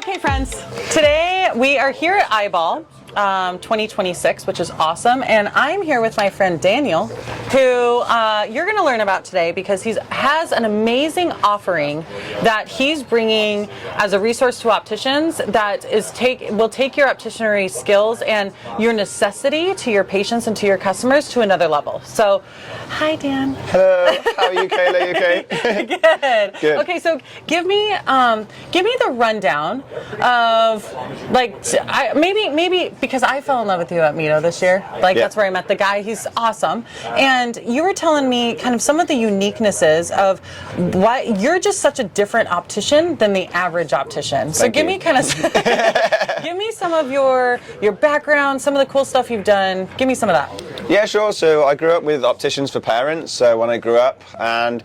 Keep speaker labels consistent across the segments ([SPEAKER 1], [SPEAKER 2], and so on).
[SPEAKER 1] Okay, friends, today we are here at Eyeball 2026, which is awesome, and I'm here with my friend Daniel, who you're going to learn about today because he has an amazing offering that he's bringing as a resource to opticians that will take your opticianry skills and your necessity to your patients and to your customers to another level. So, hi Dan.
[SPEAKER 2] Hello. How are you, Kayla? You okay?
[SPEAKER 1] Good.
[SPEAKER 2] Good.
[SPEAKER 1] Okay, so give me the rundown of maybe because I fell in love with you at Mito this year. That's where I met the guy. He's awesome. And you were telling me kind of some of the uniquenesses of why you're just such a different optician than the average optician. So give me some of your background, some of the cool stuff you've done. Give me some of that.
[SPEAKER 2] Yeah, sure. So I grew up with Opticians for Parents when I grew up, and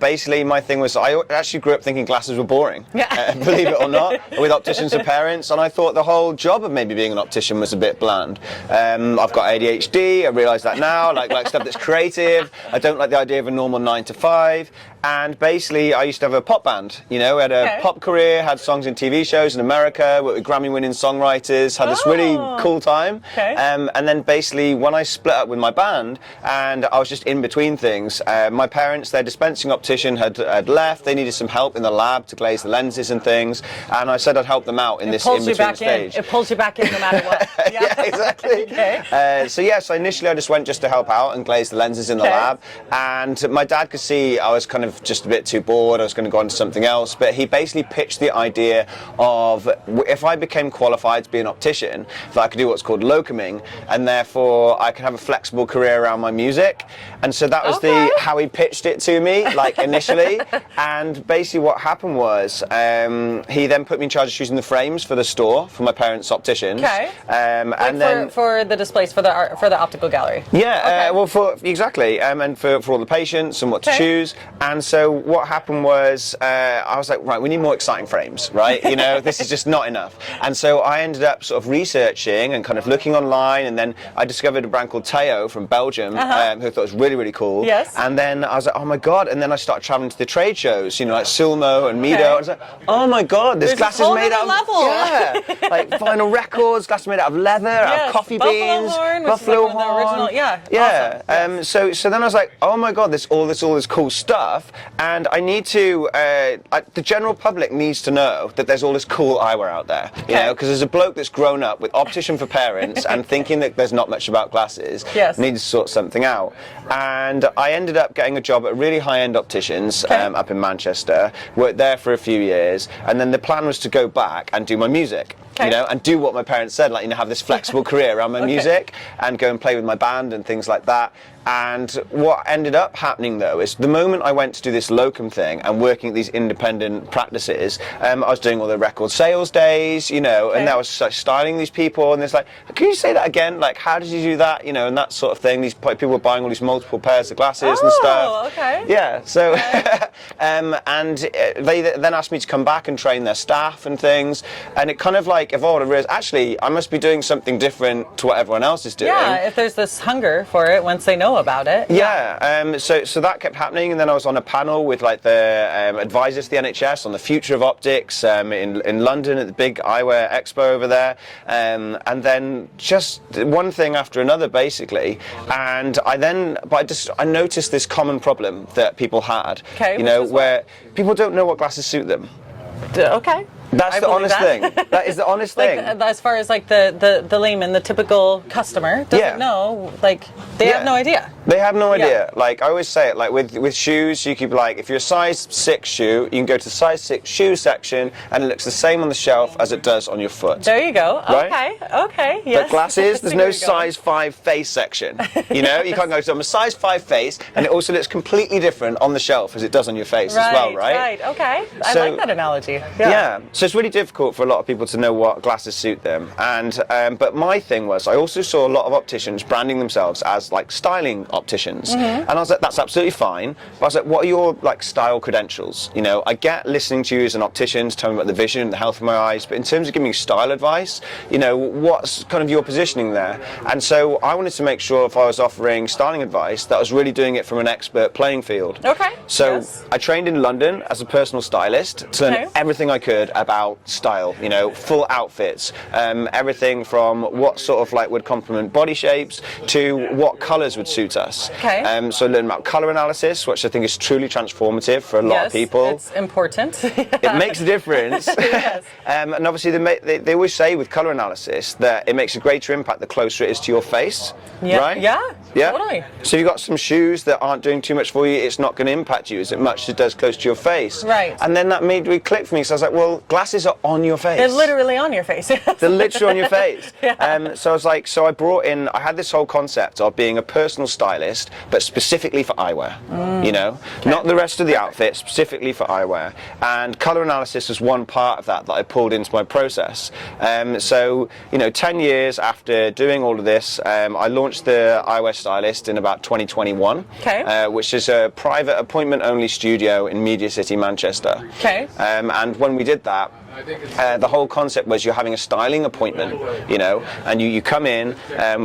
[SPEAKER 2] basically my thing was I actually grew up thinking glasses were boring, believe it or not, with Opticians for Parents, and I thought the whole job of maybe being an optician was a bit bland. I've got ADHD, I realise that now, like stuff that's creative. I don't like the idea of a normal 9 to 5. And basically, I used to have a pop band. You know, had a pop career, had songs in TV shows in America, worked with Grammy-winning songwriters, had this really cool time. And then basically, when I split up with my band, and I was just in between things, my parents, their dispensing optician, had left. They needed some help in the lab to glaze the lenses and things, and I said I'd help them out in this in-between stage.
[SPEAKER 1] It pulls you back in no matter what.
[SPEAKER 2] Yeah, exactly. So initially I just went just to help out and glaze the lenses in the lab, and my dad could see I was kind of just a bit too bored, I was going to go on to something else, but he basically pitched the idea of if I became qualified to be an optician, that I could do what's called locuming, and therefore I could have a flexible career around my music. And so that was how he pitched it to me, like initially. And basically what happened was he then put me in charge of choosing the frames for the store for my parents' opticians. And then
[SPEAKER 1] for the displays for the optical gallery.
[SPEAKER 2] Yeah, well, and for all the patients and what to choose. And so what happened was I was like, right, we need more exciting frames, right? You know, this is just not enough. And so I ended up sort of researching and kind of looking online, and then I discovered a brand called Teo from Belgium, who I thought was really, really cool.
[SPEAKER 1] Yes.
[SPEAKER 2] And then I was like, oh my God. And then I started traveling to the trade shows, you know, like Silmo and Mito. I was like, oh my God, this glass is made out of like vinyl records, glass made out of leather, out of coffee beans, buffalo horn. Awesome. So then I was like, oh my God, all this cool stuff, and I need to. The general public needs to know that there's all this cool eyewear out there, you know, because there's a bloke that's grown up with Optician for Parents and thinking that there's not much about glasses. Needs to sort something out, and I ended up getting a job at really high-end opticians up in Manchester. Worked there for a few years, and then the plan was to go back and do my music. You know, and do what my parents said, like, you know, have this flexible career around my music and go and play with my band and things like that. And what ended up happening, though, is the moment I went to do this locum thing and working at these independent practices, I was doing all the record sales days, you know, and I was like, styling these people, and it's like, can you say that again? Like, how did you do that? You know, and that sort of thing. These people were buying all these multiple pairs of glasses and stuff. Yeah, so, and they then asked me to come back and train their staff and things, and it kind of like evolved. I realized, actually, I must be doing something different to what everyone else is doing. Yeah,
[SPEAKER 1] if there's this hunger for it once they know about it.
[SPEAKER 2] So that kept happening, and then I was on a panel with like the advisors to the NHS on the future of optics in London at the big Eyewear Expo over there, and then just one thing after another basically, and I noticed this common problem that people had, you know, where people don't know what glasses suit them. That's the honest thing. That is the honest thing.
[SPEAKER 1] As far as like the layman, the typical customer doesn't know, like they have no idea.
[SPEAKER 2] They have no idea. Like I always say it, like with shoes, you could be like, if you're a size 6 shoe, you can go to the size 6 shoe section and it looks the same on the shelf as it does on your foot.
[SPEAKER 1] There you go.
[SPEAKER 2] Right?
[SPEAKER 1] Okay, yes.
[SPEAKER 2] But glasses, there's no size 5 face section. You know, you can't go to a size 5 face, and it also looks completely different on the shelf as it does on your face as well, right?
[SPEAKER 1] Right, okay. I like that analogy.
[SPEAKER 2] So it's really difficult for a lot of people to know what glasses suit them. And but my thing was, I also saw a lot of opticians branding themselves as like styling opticians, and I was like, that's absolutely fine. But I was like, what are your like style credentials? You know, I get listening to you as an optician to tell me about the vision and the health of my eyes, but in terms of giving me style advice, you know, what's kind of your positioning there? And so I wanted to make sure if I was offering styling advice that I was really doing it from an expert playing field.
[SPEAKER 1] Okay.
[SPEAKER 2] So I trained in London as a personal stylist to learn everything I could about about style, you know, full outfits, everything from what sort of like would complement body shapes to what colors would suit us.
[SPEAKER 1] Okay.
[SPEAKER 2] So learn about color analysis, which I think is truly transformative for a lot of people.
[SPEAKER 1] It's important.
[SPEAKER 2] It makes a difference.
[SPEAKER 1] Yes.
[SPEAKER 2] And obviously they always say with color analysis that it makes a greater impact the closer it is to your face.
[SPEAKER 1] Yeah.
[SPEAKER 2] Right?
[SPEAKER 1] Yeah. Totally.
[SPEAKER 2] So if you've got some shoes that aren't doing too much for you, it's not going to impact you as much as it does close to your face.
[SPEAKER 1] Right.
[SPEAKER 2] And then that made me click for me. So I was like, well, glasses are on your face.
[SPEAKER 1] They're literally on your face.
[SPEAKER 2] They're literally on your face.
[SPEAKER 1] Yeah.
[SPEAKER 2] So I was like, I had this whole concept of being a personal stylist, but specifically for eyewear. You know, not the rest of the outfit, specifically for eyewear. And color analysis was one part of that I pulled into my process. So, you know, 10 years after doing all of this, I launched the Eyewear Stylist in about 2021, which is a private appointment-only studio in Media City, Manchester.
[SPEAKER 1] Okay.
[SPEAKER 2] And when we did that, the whole concept was you're having a styling appointment, you know, and you come in,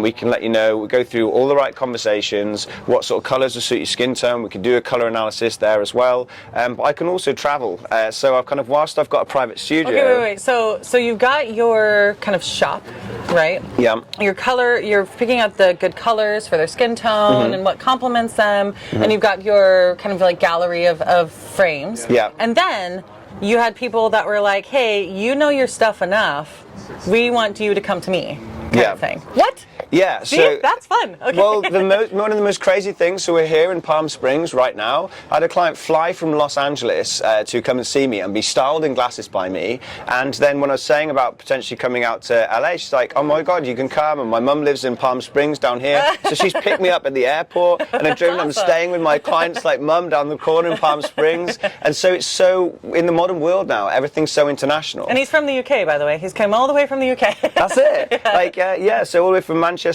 [SPEAKER 2] we can let you know, we go through all the right conversations, what sort of colours will suit your skin tone, we can do a colour analysis there as well, but I can also travel, so I've kind of, whilst I've got a private studio...
[SPEAKER 1] Okay, wait. So you've got your kind of shop, right?
[SPEAKER 2] Yeah.
[SPEAKER 1] Your color, you're picking out the good colors for their skin tone and what complements them, and you've got your kind of like gallery of frames.
[SPEAKER 2] Yeah.
[SPEAKER 1] And then you had people that were like, hey, you know your stuff enough, we want you to come to me, kind of thing. What?
[SPEAKER 2] Yeah,
[SPEAKER 1] See?
[SPEAKER 2] so
[SPEAKER 1] That's fun. Okay.
[SPEAKER 2] Well, one of the most crazy things, so we're here in Palm Springs right now. I had a client fly from Los Angeles to come and see me and be styled in glasses by me. And then when I was saying about potentially coming out to LA, she's like, oh my God, you can come. And my mum lives in Palm Springs down here. So she's picked me up at the airport and I've driven, I'm staying with my clients like mum down the corner in Palm Springs. And so it's so, in the modern world now, everything's so international.
[SPEAKER 1] And he's from the UK, by the way. He's come all the way from the UK.
[SPEAKER 2] That's it. So all the way from Manchester,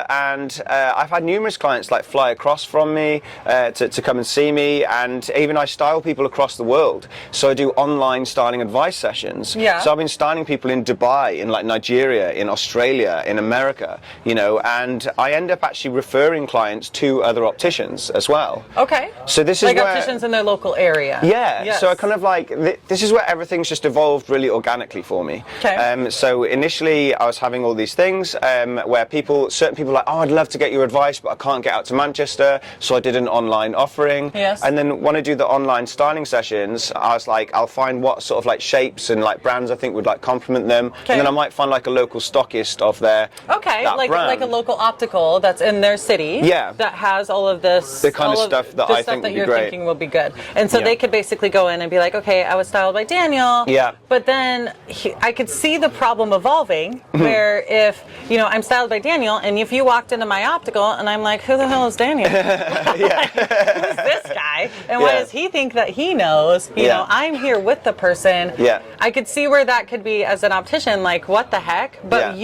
[SPEAKER 2] and I've had numerous clients like fly across from me to come and see me, and even I style people across the world. So I do online styling advice sessions.
[SPEAKER 1] Yeah.
[SPEAKER 2] So I've been styling people in Dubai, in like Nigeria, in Australia, in America, you know, and I end up actually referring clients to other opticians as well.
[SPEAKER 1] Okay.
[SPEAKER 2] So this is
[SPEAKER 1] like
[SPEAKER 2] where,
[SPEAKER 1] opticians in their local area.
[SPEAKER 2] Yeah.
[SPEAKER 1] Yes.
[SPEAKER 2] So I kind of like, this is where everything's just evolved really organically for me.
[SPEAKER 1] Okay.
[SPEAKER 2] So initially I was having all these things where certain people are like, oh, I'd love to get your advice, but I can't get out to Manchester, so I did an online offering.
[SPEAKER 1] Yes.
[SPEAKER 2] And then when I do the online styling sessions, I was like, I'll find what sort of like shapes and like brands I think would like complement them, and then I might find like a local stockist of their
[SPEAKER 1] like a local optical that's in their city.
[SPEAKER 2] Yeah.
[SPEAKER 1] That has all of this,
[SPEAKER 2] the kind of stuff that I think would be great.
[SPEAKER 1] Thinking will be good, and so they could basically go in and be like, okay, I was styled by Daniel.
[SPEAKER 2] Yeah.
[SPEAKER 1] But then I could see the problem evolving, where if I'm styled by Daniel, and if you walked into my optical and I'm like, who the hell is Daniel? Like, who's this guy? And why does he think that he knows? You know, I'm here with the person.
[SPEAKER 2] Yeah.
[SPEAKER 1] I could see where that could be as an optician, like, what the heck? But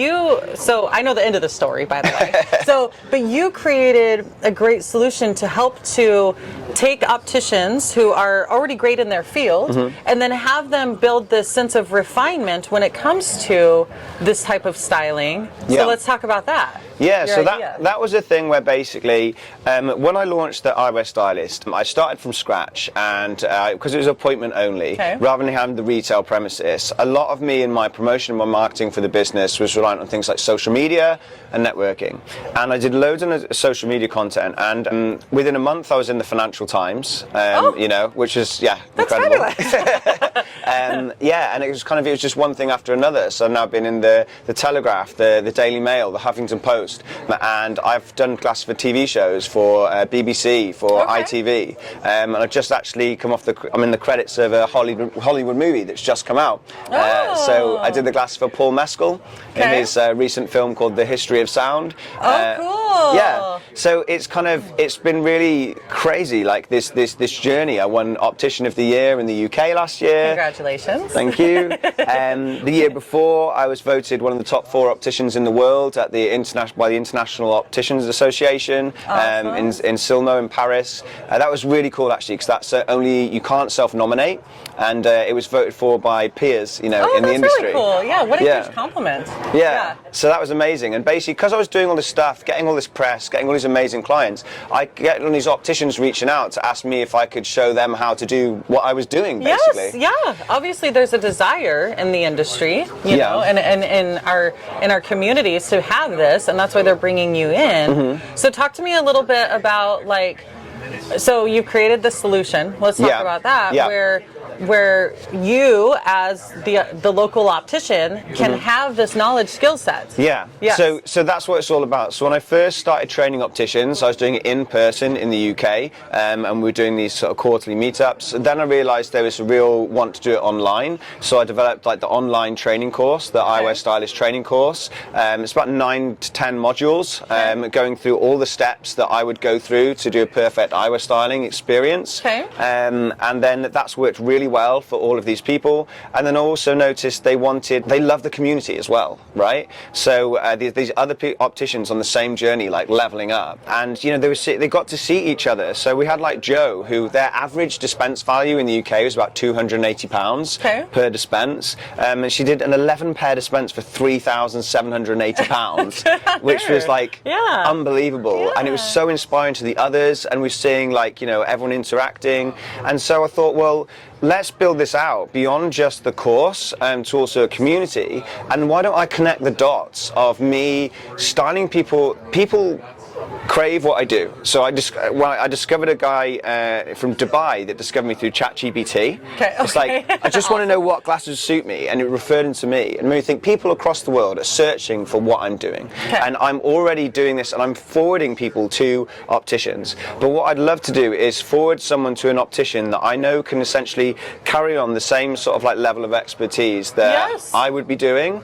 [SPEAKER 1] so I know the end of the story, by the way. But you created a great solution to help to take opticians who are already great in their field and then have them build this sense of refinement when it comes to this type of styling. So let's talk about that.
[SPEAKER 2] Yeah, so that was a thing where basically when I launched the Eyewear Stylist, I started from scratch, and because it was appointment only, rather than having the retail premises, a lot of me in my promotion and my marketing for the business was reliant on things like social media and networking. And I did loads of social media content, and within a month I was in the Financial Times, which is incredible. And it was just one thing after another. So I've now been in the Telegraph, the Daily Mail, the Huffington Post, and I've done glasses for TV shows for BBC, for ITV, and I've just actually I'm in the credits of a Hollywood movie that's just come out. So I did the glasses for Paul Mescal in his recent film called The History of Sound.
[SPEAKER 1] Cool.
[SPEAKER 2] Yeah. So it's been really crazy, like this journey. I won Optician of the Year in the UK last year.
[SPEAKER 1] Congratulations.
[SPEAKER 2] Thank you. The year before, I was voted one of the top 4 opticians in the world at the by the International Opticians Association in Silmo in Paris. That was really cool actually, because that's you can't self-nominate, and it was voted for by peers, in the industry.
[SPEAKER 1] That's really cool. Yeah, what a huge compliment.
[SPEAKER 2] Yeah. So that was amazing, and basically because I was doing all this stuff, getting all this this press, getting all these amazing clients, I get all these opticians reaching out to ask me if I could show them how to do what I was doing, basically.
[SPEAKER 1] Yes, yeah. Obviously, there's a desire in the industry, you know, and in our communities to have this, and that's why they're bringing you in. So talk to me a little bit about, like, so you created the solution. Let's talk about that. Where you, as the local optician, can have this knowledge skill set.
[SPEAKER 2] Yeah. Yes. So that's what it's all about. So when I first started training opticians, I was doing it in person in the UK, and we were doing these sort of quarterly meetups. And then I realised there was a real want to do it online. So I developed like the online training course, the Eyewear Stylist training course. It's about 9 to 10 modules, going through all the steps that I would go through to do a perfect eyewear styling experience. And then that's worked really well for all of these people. And then I also noticed they love the community as well, right? So these other opticians on the same journey, like leveling up, and you know they got to see each other. So we had like Joe, who their average dispense value in the UK was about £280 per dispense, and she did an 11 pair dispense for £3,780, which was like unbelievable, and it was so inspiring to the others, and we're seeing like, you know, everyone interacting. And so I thought, well, let's build this out beyond just the course to also a community. And why don't I connect the dots of me styling people? People crave what I do. So I discovered a guy from Dubai that discovered me through ChatGPT. It's like, I just want to know what glasses suit me, and it referred him to me. And it made me think people across the world are searching for what I'm doing. And I'm already doing this, and I'm forwarding people to opticians. But what I'd love to do is forward someone to an optician that I know can essentially carry on the same sort of like level of expertise that I would be doing.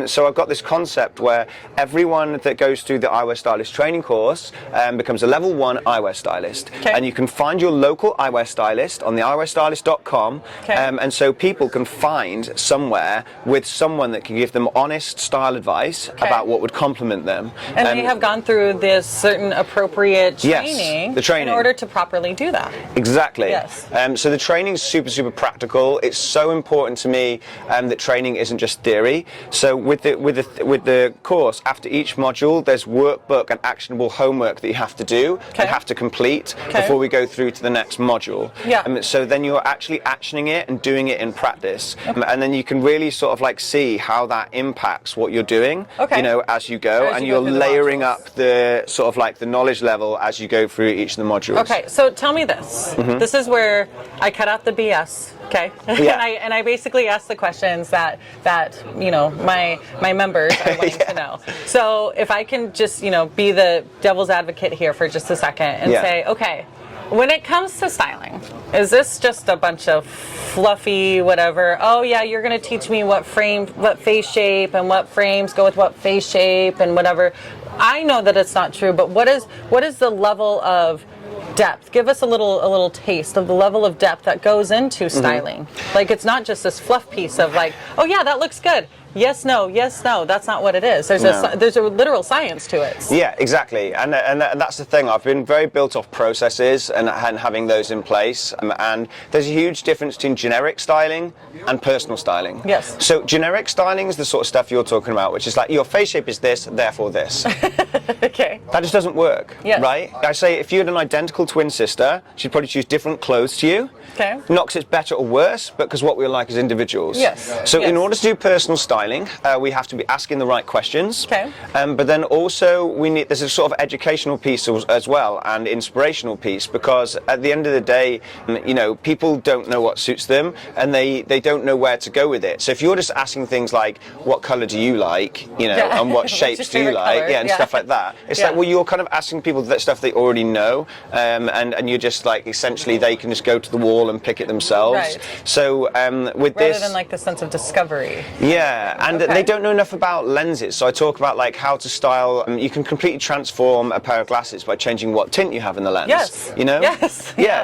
[SPEAKER 2] So I've got this concept where everyone that goes through the Eyewear Stylist training course becomes a level 1 eyewear stylist, and you can find your local eyewear stylist on the eyewearstylist.com, and so people can find somewhere with someone that can give them honest style advice about what would complement them.
[SPEAKER 1] And they have gone through this certain appropriate training,
[SPEAKER 2] the training,
[SPEAKER 1] in order to properly do that.
[SPEAKER 2] Exactly. So the training is super practical. It's so important to me that training isn't just theory. So with the course, after each module, there's workbook and actionable homework that you have to do, you have to complete before we go through to the next module. So then you're actually actioning it and doing it in practice, and then you can really sort of like see how that impacts what you're doing, you know, as you go, and you're layering up the sort of like the knowledge level as you go through each of the modules.
[SPEAKER 1] Okay, so tell me this. This is where I cut out the BS. And I basically ask the questions that you know my members are wanting to know. So if I can just, you know, be the devil's advocate here for just a second and say, okay, when it comes to styling, is this just a bunch of fluffy whatever? Oh yeah, you're going to teach me what face shape, and what frames go with what face shape and whatever. I know that it's not true, but what is the level of depth? Give us a little taste of the level of depth that goes into styling. Like, it's not just this fluff piece of like, oh yeah, that looks good. Yes, no, yes, no. That's not what it is. There's a literal science to it.
[SPEAKER 2] Yeah, exactly. And that's the thing. I've been very built off processes and having those in place. And there's a huge difference between generic styling and personal styling.
[SPEAKER 1] Yes.
[SPEAKER 2] So generic styling is the sort of stuff you're talking about, which is like, your face shape is this, therefore this. That just doesn't work, right? I say if you had an identical twin sister, she'd probably choose different clothes to you. Not because it's better or worse, but because what we're like as individuals. So in order to do personal styling, we have to be asking the right questions. But then also there's a sort of educational piece as well, and inspirational piece, because at the end of the day, you know, people don't know what suits them, and they don't know where to go with it. So if you're just asking things like, what color do you like, you know, and what shapes do you like, and stuff like that, it's like, well, you're kind of asking people that stuff they already know, and you're just like, essentially they can just go to the wall and pick it themselves. So with
[SPEAKER 1] rather
[SPEAKER 2] this,
[SPEAKER 1] than like the sense of discovery.
[SPEAKER 2] And they don't know enough about lenses. So I talk about like how to style. You can completely transform a pair of glasses by changing what tint you have in the lens. You know.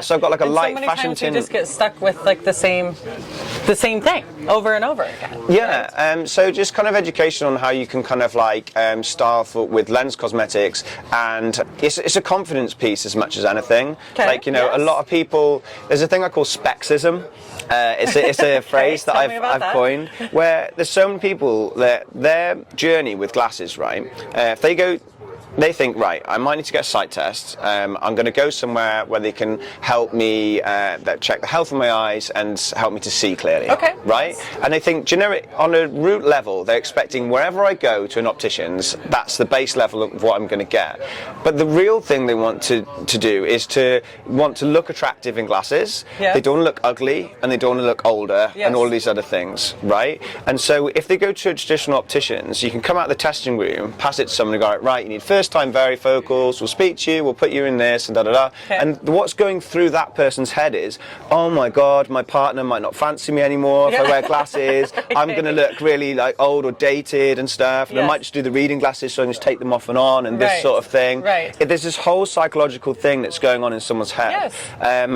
[SPEAKER 2] So I've got like a light
[SPEAKER 1] so many
[SPEAKER 2] fashion
[SPEAKER 1] times
[SPEAKER 2] tint.
[SPEAKER 1] You just get stuck with like the same thing over and over again.
[SPEAKER 2] So just kind of education on how you can kind of like style with lens cosmetics, and it's a confidence piece as much as anything. Like, you know, a lot of people. There's a thing I call Spexism. It's a phrase that I've coined, where there's so many people that their journey with glasses, right? If they go they think, right, I might need to get a sight test. I'm going to go somewhere where they can help me check the health of my eyes and help me to see clearly.
[SPEAKER 1] Okay.
[SPEAKER 2] Right? And they think generic, on a root level, they're expecting wherever I go to an optician's, that's the base level of what I'm going to get. But the real thing they want to do is to want to look attractive in glasses.
[SPEAKER 1] Yeah.
[SPEAKER 2] They don't want to look ugly, and they don't want to look older,
[SPEAKER 1] yes.
[SPEAKER 2] and all these other things, right? And so if they go to a traditional opticians, you can come out of the testing room, pass it to someone and go, right, you need first-time varifocals, we'll speak to you, we'll put you in this, and da-da-da.
[SPEAKER 1] Okay.
[SPEAKER 2] And what's going through that person's head is, oh my God, my partner might not fancy me anymore if I wear glasses. I'm going to look really like old or dated and stuff. And
[SPEAKER 1] yes.
[SPEAKER 2] I might just do the reading glasses so I can just take them off and on and this
[SPEAKER 1] right.
[SPEAKER 2] sort of thing.
[SPEAKER 1] Right.
[SPEAKER 2] There's this whole psychological thing that's going on in someone's head.
[SPEAKER 1] Yes.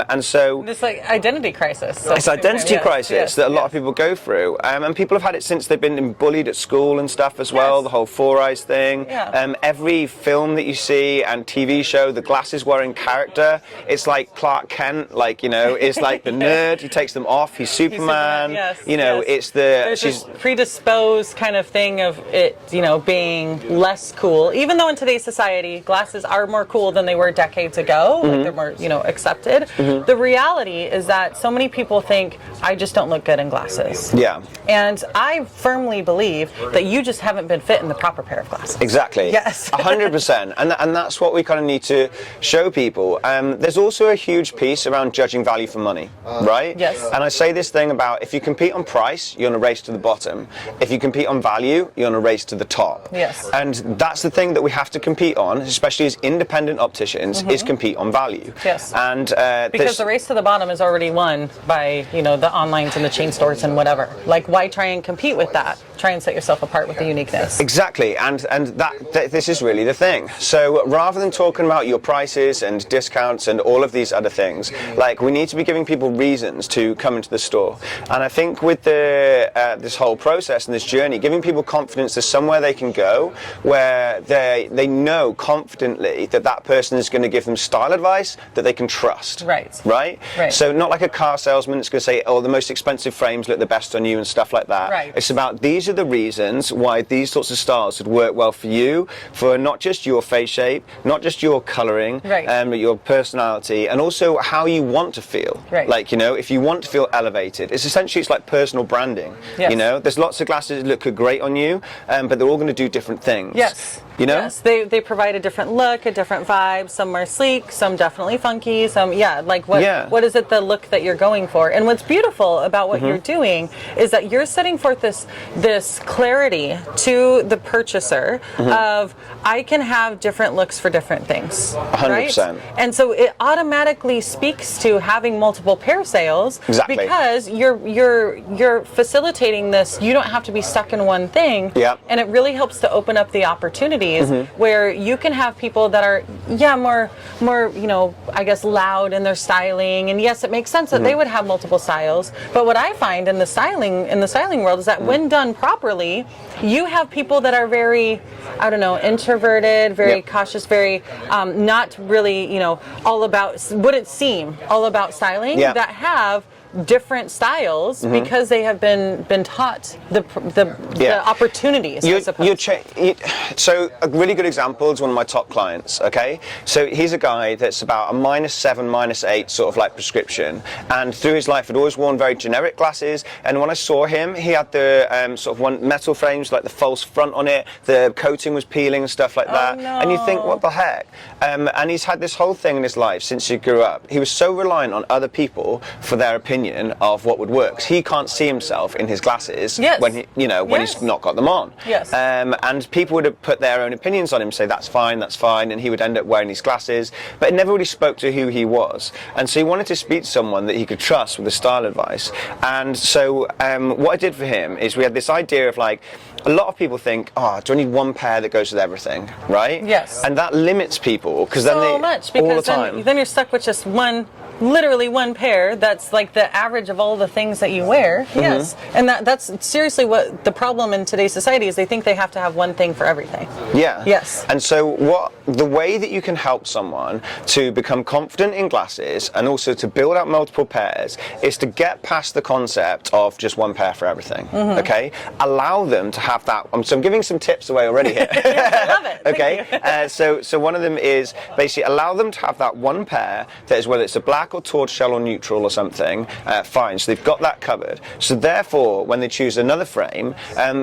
[SPEAKER 2] And so
[SPEAKER 1] this like identity crisis. So
[SPEAKER 2] it's identity crisis
[SPEAKER 1] yes.
[SPEAKER 2] that a lot of people go through. And people have had it since they've been bullied at school and stuff as well,
[SPEAKER 1] yes.
[SPEAKER 2] the whole Four Eyes thing.
[SPEAKER 1] Yeah.
[SPEAKER 2] Every film that you see and TV show, the glasses wearing character, it's like Clark Kent, like, you know, is like the nerd. He takes them off. He's Superman.
[SPEAKER 1] Yes,
[SPEAKER 2] you know,
[SPEAKER 1] yes.
[SPEAKER 2] it's the
[SPEAKER 1] there's this predisposed kind of thing of it, you know, being less cool. Even though in today's society, glasses are more cool than they were decades ago.
[SPEAKER 2] Mm-hmm.
[SPEAKER 1] Like they're more, you know, accepted. Mm-hmm. The reality is that so many people think I just don't look good in glasses.
[SPEAKER 2] Yeah.
[SPEAKER 1] And I firmly believe that you just haven't been fit in the proper pair of glasses.
[SPEAKER 2] Exactly.
[SPEAKER 1] Yes.
[SPEAKER 2] 100%. And that's what we kind of need to show people. There's also a huge piece around judging value for money, right?
[SPEAKER 1] Yes.
[SPEAKER 2] And I say this thing about if you compete on price, you're on a race to the bottom. If you compete on value, you're on a race to the top.
[SPEAKER 1] Yes.
[SPEAKER 2] And that's the thing that we have to compete on, especially as independent opticians, is compete on value.
[SPEAKER 1] Yes.
[SPEAKER 2] And
[SPEAKER 1] because the race to the bottom is already won by, you know, the onlines and the chain stores and whatever. Like, why try and compete with that? Try and set yourself apart with the uniqueness.
[SPEAKER 2] Exactly, and this is really the thing. So rather than talking about your prices and discounts and all of these other things, like, we need to be giving people reasons to come into the store. And I think with this whole process and this journey, giving people confidence there's somewhere they can go where they know confidently that that person is going to give them style advice that they can trust.
[SPEAKER 1] Right.
[SPEAKER 2] Right?
[SPEAKER 1] Right.
[SPEAKER 2] So not like a car salesman that's going to say, oh, the most expensive frames look the best on you and stuff like that.
[SPEAKER 1] Right.
[SPEAKER 2] It's about these are the reasons why these sorts of styles would work well for you, for not just your face shape, not just your colouring,
[SPEAKER 1] right.
[SPEAKER 2] But your personality, and also how you want to feel.
[SPEAKER 1] Right.
[SPEAKER 2] Like, you know, if you want to feel elevated, it's like personal branding.
[SPEAKER 1] Yes.
[SPEAKER 2] You know, there's lots of glasses that look great on you, but they're all going to do different things.
[SPEAKER 1] Yes.
[SPEAKER 2] You know?
[SPEAKER 1] Yes. They provide a different look, a different vibe. Some are sleek, some definitely funky, some, what is it, the look that you're going for? And what's beautiful about what you're doing is that you're setting forth this clarity to the purchaser of, I can have different looks for different things.
[SPEAKER 2] 100%.
[SPEAKER 1] Right? And so it automatically speaks to having multiple pair sales.
[SPEAKER 2] Exactly.
[SPEAKER 1] Because you're facilitating this. You don't have to be stuck in one thing.
[SPEAKER 2] Yeah.
[SPEAKER 1] And it really helps to open up the opportunities where you can have people that are more you know, I guess loud in their styling, and yes, it makes sense that they would have multiple styles, but what I find in the styling world is that when done properly, you have people that are very, I don't know, introverted, very cautious, very not really, you know, wouldn't seem all about styling, that have different styles because they have been taught the opportunities.
[SPEAKER 2] So a really good example is one of my top clients. Okay, so he's a guy that's about a -7, -8 sort of like prescription, and through his life had always worn very generic glasses. And when I saw him, he had the sort of one metal frames, like the false front on it. The coating was peeling and stuff like that.
[SPEAKER 1] No.
[SPEAKER 2] And you think, what the heck? And he's had this whole thing in his life since he grew up. He was so reliant on other people for their opinion of what would work. He can't see himself in his glasses when he's not got them on.
[SPEAKER 1] Yes.
[SPEAKER 2] And people would have put their own opinions on him, say that's fine, and he would end up wearing these glasses, but it never really spoke to who he was. And so he wanted to speak to someone that he could trust with the style advice. And so what I did for him is we had this idea of, like, a lot of people think, oh, do I need one pair that goes with everything, right?
[SPEAKER 1] Yes.
[SPEAKER 2] And that limits people because
[SPEAKER 1] so much, because
[SPEAKER 2] all the time.
[SPEAKER 1] then you're stuck with just one literally one pair that's like the average of all the things that you wear, yes. And that's seriously what the problem in today's society is. They think they have to have one thing for everything.
[SPEAKER 2] Yeah.
[SPEAKER 1] Yes.
[SPEAKER 2] And so the way that you can help someone to become confident in glasses and also to build out multiple pairs is to get past the concept of just one pair for everything. Okay? Allow them to have that. So I'm giving some tips away already here.
[SPEAKER 1] Yes, I love it.
[SPEAKER 2] Okay? So one of them is basically allow them to have that one pair that is, whether it's a black or tortoiseshell or neutral or something, fine. So they've got that covered. So therefore, when they choose another frame,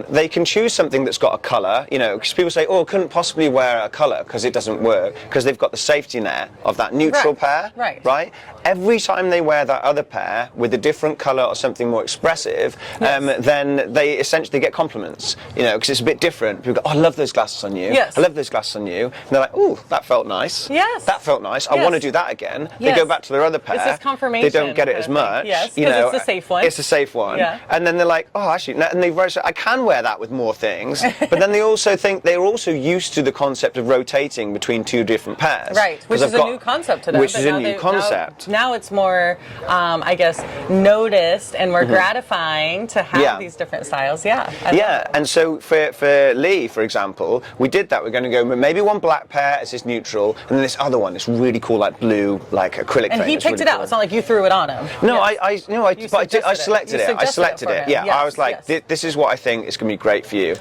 [SPEAKER 2] they can choose something that's got a colour, you know, because people say, oh, I couldn't possibly wear a colour because it doesn't work, because they've got the safety net of that neutral pair, right? Every time they wear that other pair with a different colour or something more expressive, then they essentially get compliments, you know, because it's a bit different. People go, oh, I love those glasses on you. I love those glasses on you. And they're like, oh, that felt nice. That felt nice. I want to do that again. They go back to their other pair.
[SPEAKER 1] It's just confirmation.
[SPEAKER 2] They don't get it as much.
[SPEAKER 1] You know, it's a safe one.
[SPEAKER 2] It's a safe one. And then they're like, oh, actually, and they realize I can wear that with more things. But then they also think they're also used to the concept of rotating between two different pairs.
[SPEAKER 1] Right, which is a new concept today.
[SPEAKER 2] Which is a new concept.
[SPEAKER 1] Now it's more, I guess, noticed and more gratifying to have these different styles. And so for Lee, for example, we did that. We're going to go maybe one black pair as his neutral, and then this other one, this really cool, like blue, like acrylic. And he picked it out. It's not like you threw it on him.
[SPEAKER 2] No, I selected it. I selected it. Yeah, I was like, this is what I think is going to be great for you.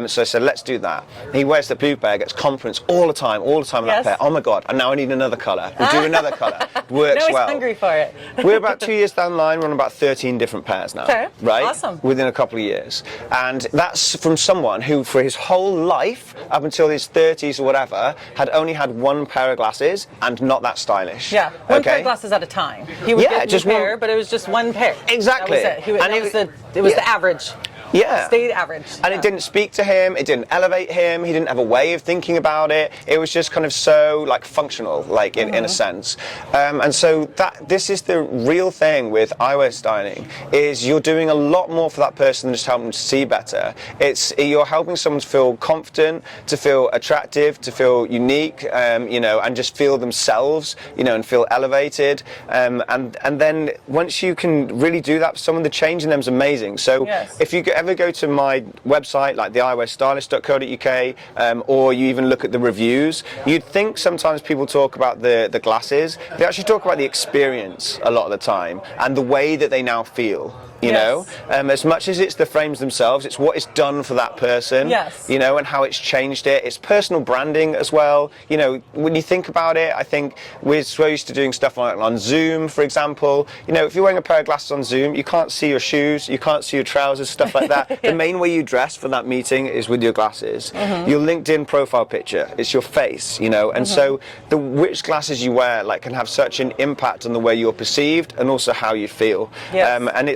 [SPEAKER 2] So I said, let's do that. He wears the blue pair, gets compliments all the time on that pair. Oh my God, and now I need another colour. We'll do another colour. Works well.
[SPEAKER 1] He's hungry for it.
[SPEAKER 2] We're about 2 years down the line. We're on about 13 different pairs now. Right?
[SPEAKER 1] Awesome.
[SPEAKER 2] Within a couple of years. And that's from someone who, for his whole life, up until his 30s or whatever, had only had one pair of glasses and not that stylish.
[SPEAKER 1] One pair of glasses at a time. He would get just a pair, but it was just one pair.
[SPEAKER 2] Exactly.
[SPEAKER 1] That was it. It was the average. Stayed average.
[SPEAKER 2] And it didn't speak to him, it didn't elevate him, he didn't have a way of thinking about it. It was just kind of so like functional, like in a sense. And so this is the real thing with eyewear styling, is you're doing a lot more for that person than just helping them to see better. You're helping someone to feel confident, to feel attractive, to feel unique, you know, and just feel themselves, you know, and feel elevated. And then once you can really do that for someone, the change in them is amazing. So if you ever go to my website, like the eyewearstylist.co.uk, or you even look at the reviews, you'd think sometimes people talk about the glasses. They actually talk about the experience a lot of the time and the way that they now feel. You know, as much as it's the frames themselves, it's what it's done for that person, you know, and how it's changed it. It's personal branding as well. You know, when you think about it, I think we're so used to doing stuff on Zoom, for example. You know, if you're wearing a pair of glasses on Zoom, you can't see your shoes, you can't see your trousers, stuff like that. The main way you dress for that meeting is with your glasses. Your LinkedIn profile picture, it's your face, you know, and so which glasses you wear, like, can have such an impact on the way you're perceived and also how you feel. And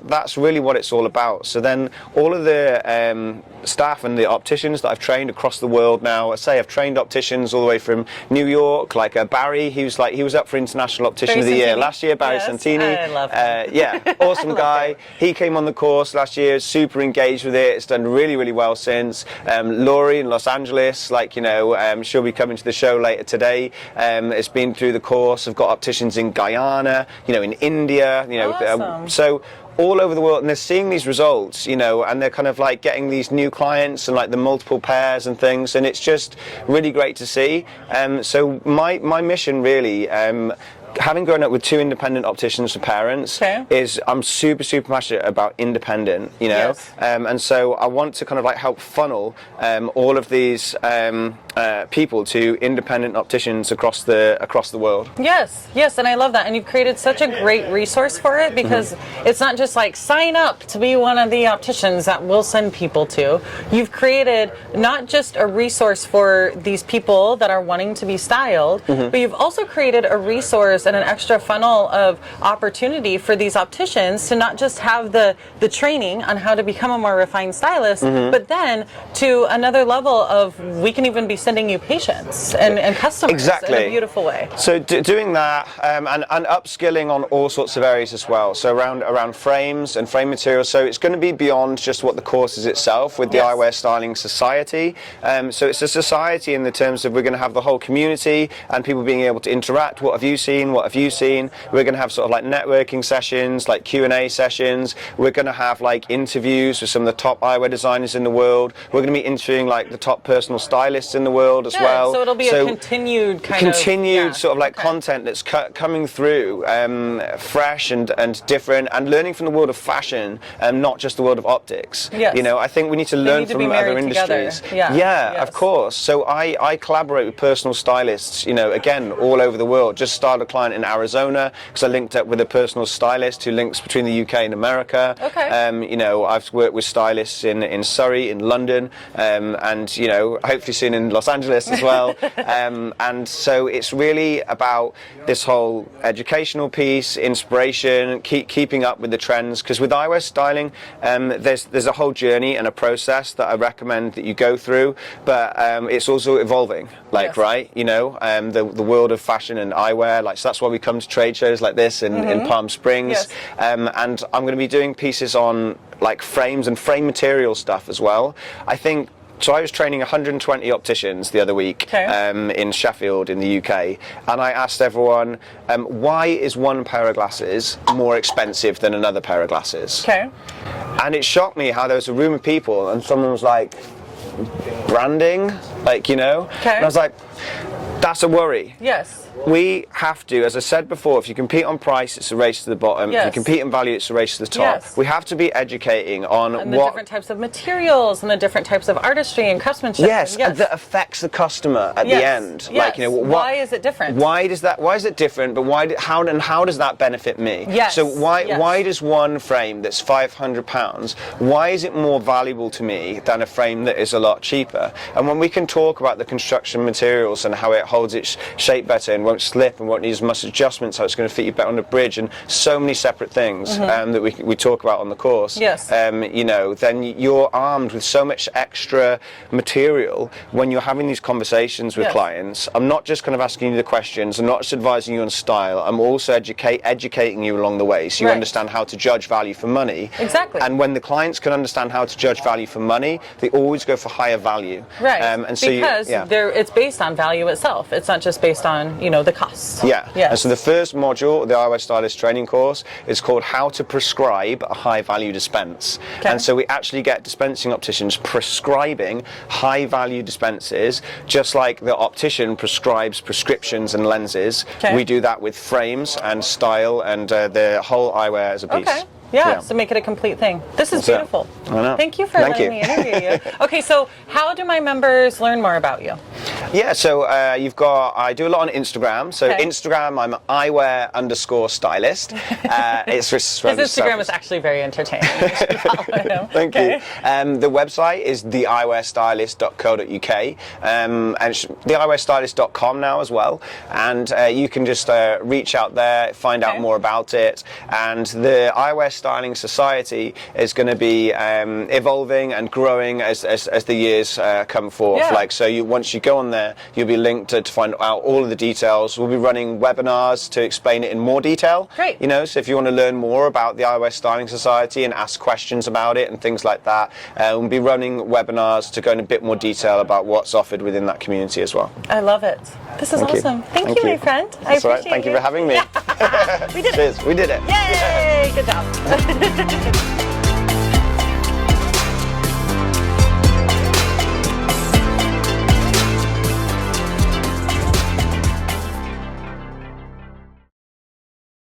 [SPEAKER 2] that's really what it's all about. So then all of the staff and the opticians that I've trained across the world now, I've trained opticians all the way from New York, like Barry, he was up for International Optician of the Year last year, Barry Santini.
[SPEAKER 1] I love him.
[SPEAKER 2] Awesome guy. He came on the course last year, super engaged with it. It's done really, really well since. Laurie in Los Angeles, like, you know, she'll be coming to the show later today. It's been through the course. I've got opticians in Guyana, you know, in India, you know,
[SPEAKER 1] awesome.
[SPEAKER 2] So all over the world, and they're seeing these results, you know, and they're kind of like getting these new clients and like the multiple pairs and things, and it's just really great to see. So my mission really, having grown up with two independent opticians for parents, is I'm super passionate about independent, you know, and so I want to kind of like help funnel all of these people to independent opticians across the world.
[SPEAKER 1] Yes, and I love that. And you've created such a great resource for it, because it's not just like sign up to be one of the opticians that we'll send people to. You've created not just a resource for these people that are wanting to be styled, but you've also created a resource and an extra funnel of opportunity for these opticians to not just have the training on how to become a more refined stylist, but then to another level of, we can even be sending you patients and customers in a beautiful way.
[SPEAKER 2] So doing that and upskilling on all sorts of areas as well. So around frames and frame materials. So it's going to be beyond just what the course is itself with the Eyewear Styling Society. So it's a society in the terms of we're going to have the whole community and people being able to interact. What have you seen? What have you seen? We're going to have sort of like networking sessions, like Q&A sessions. We're going to have like interviews with some of the top eyewear designers in the world. We're going to be interviewing like the top personal stylists in the world as well.
[SPEAKER 1] So it'll be a continued
[SPEAKER 2] sort of like content that's coming through, fresh and different, and learning from the world of fashion, not just the world of optics.
[SPEAKER 1] Yes.
[SPEAKER 2] You know, I think we need to learn from other industries.
[SPEAKER 1] Yes.
[SPEAKER 2] Of course. So I collaborate with personal stylists, you know, again, all over the world. Just started a client in Arizona because I linked up with a personal stylist who links between the UK and America.
[SPEAKER 1] Okay.
[SPEAKER 2] You know, I've worked with stylists in Surrey, in London, and, you know, hopefully soon in Los Angeles as well. And so it's really about this whole educational piece, inspiration, keeping up with the trends, because with eyewear styling, there's a whole journey and a process that I recommend that you go through, but it's also evolving, like, right, you know, the world of fashion and eyewear, like, so that's why we come to trade shows like this in Palm Springs. And I'm going to be doing pieces on like frames and frame material stuff as well. I think, so I was training 120 opticians the other week in Sheffield in the UK, and I asked everyone, why is one pair of glasses more expensive than another pair of glasses? And it shocked me how there was a room of people and someone was like, branding, like, you know, and I was like, that's a worry.
[SPEAKER 1] Yes.
[SPEAKER 2] We have to, as I said before, if you compete on price, it's a race to the bottom. If you compete in value, it's a race to the top. We have to be educating on
[SPEAKER 1] the different types of materials and the different types of artistry and craftsmanship.
[SPEAKER 2] That affects the customer at the end. Like, you know,
[SPEAKER 1] why is it different?
[SPEAKER 2] Why is it different? But how does that benefit me? So why does one frame that's £500, why is it more valuable to me than a frame that is a lot cheaper? And when we can talk about the construction materials and how it holds its shape better and won't slip and won't need as much adjustments, how it's going to fit you better on the bridge, and so many separate things that we talk about on the course. You know, then you're armed with so much extra material when you're having these conversations with clients. I'm not just kind of asking you the questions, I'm not just advising you on style, I'm also educating you along the way, so you understand how to judge value for money. And when the clients can understand how to judge value for money, they always go for higher value.
[SPEAKER 1] And so because it's based on value itself. It's not just based on, you know, the costs. And so the first module of the Eyewear Stylist training course is called How to Prescribe a High Value Dispense. And so we actually get dispensing opticians prescribing high value dispenses, just like the optician prescribes prescriptions and lenses. We do that with frames and style and the whole eyewear as a piece. So make it a complete thing. This is beautiful.
[SPEAKER 2] I know.
[SPEAKER 1] Thank you for letting me interview you. Okay, so how do my members learn more about you?
[SPEAKER 2] So I do a lot on Instagram. So Instagram, I'm eyewear_stylist. It's
[SPEAKER 1] his Instagram is actually very entertaining. You should follow him.
[SPEAKER 2] Thank you. The website is theeyewearstylist.co.uk, and theeyewearstylist.com now as well. And you can just reach out there, find out more about it. And the Eyewear Styling Society is going to be evolving and growing as the years come forth. Like, so once you go on there, you'll be linked to find out all of the details. We'll be running webinars to explain it in more detail. You know, so if you want to learn more about the Eyewear Styling Society and ask questions about it and things like that, we'll be running webinars to go in a bit more detail about what's offered within that community as well.
[SPEAKER 1] I love it. This is awesome. Thank you, my friend.
[SPEAKER 2] That's all right. Thank you for having me.
[SPEAKER 1] We did it.
[SPEAKER 2] Cheers. We did it.
[SPEAKER 1] Yay! Good job.